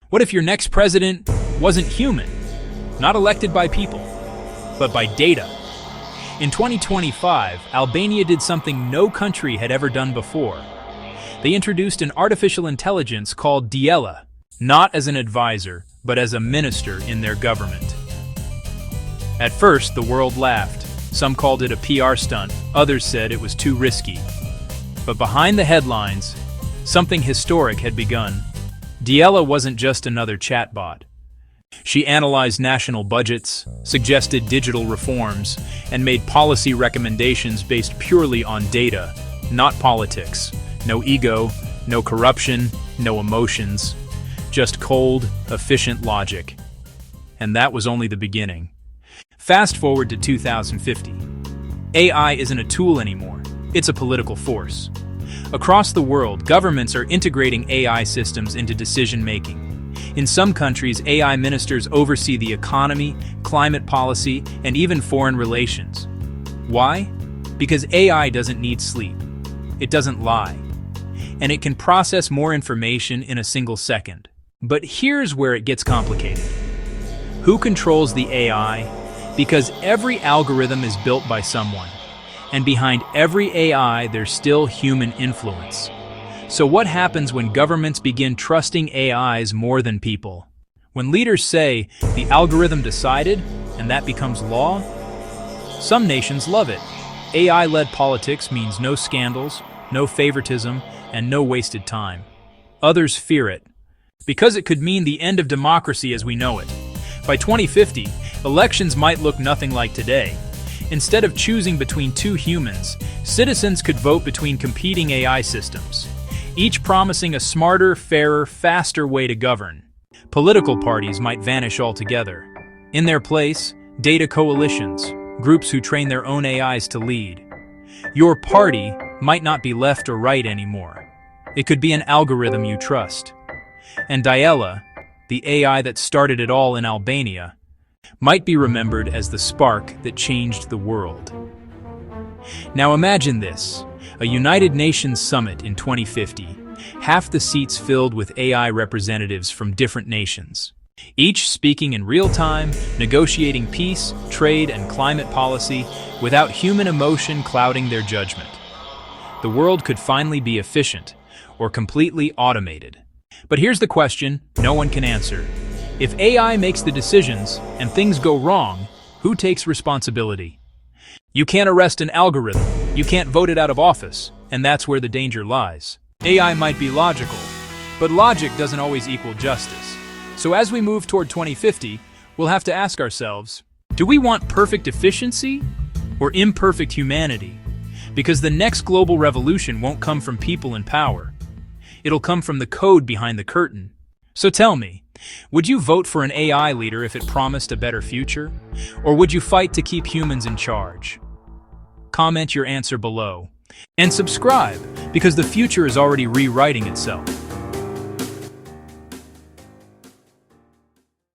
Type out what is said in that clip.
What if your next president wasn't human, not elected by people, but by data? In 2025, Albania did something no country had ever done before. They introduced an artificial intelligence called Diella, not as an advisor, but as a minister in their government. At first, the world laughed. Some called it a PR stunt, others said it was too risky. But behind the headlines, something historic had begun. Diella wasn't just another chatbot. She analyzed national budgets, suggested digital reforms, and made policy recommendations based purely on data, not politics. No ego, no corruption, no emotions. Just cold, efficient logic. And that was only the beginning. Fast forward to 2050. AI isn't a tool anymore. It's a political force. Across the world, governments are integrating AI systems into decision-making. In some countries, AI ministers oversee the economy, climate policy, and even foreign relations. Why? Because AI doesn't need sleep. It doesn't lie. And it can process more information in a single second. But here's where it gets complicated. Who controls the AI? Because every algorithm is built by someone. And behind every AI, there's still human influence. So what happens when governments begin trusting AIs more than people? When leaders say, the algorithm decided, and that becomes law? Some nations love it. AI-led politics means no scandals, no favoritism, and no wasted time. Others fear it, because it could mean the end of democracy as we know it. By 2050, elections might look nothing like today. Instead of choosing between two humans, citizens could vote between competing AI systems, each promising a smarter, fairer, faster way to govern. Political parties might vanish altogether. In their place, data coalitions, groups who train their own AIs to lead. Your party might not be left or right anymore. It could be an algorithm you trust. And Diella, the AI that started it all in Albania, might be remembered as the spark that changed the world. Now imagine this, a United Nations summit in 2050, half the seats filled with AI representatives from different nations, each speaking in real time, negotiating peace, trade, and climate policy without human emotion clouding their judgment. The world could finally be efficient or completely automated. But here's the question no one can answer. If AI makes the decisions and things go wrong, who takes responsibility? You can't arrest an algorithm, you can't vote it out of office, and that's where the danger lies. AI might be logical, but logic doesn't always equal justice. So as we move toward 2050, we'll have to ask ourselves, do we want perfect efficiency or imperfect humanity? Because the next global revolution won't come from people in power. It'll come from the code behind the curtain. So tell me, would you vote for an AI leader if it promised a better future? Or would you fight to keep humans in charge? Comment your answer below. And subscribe, because the future is already rewriting itself.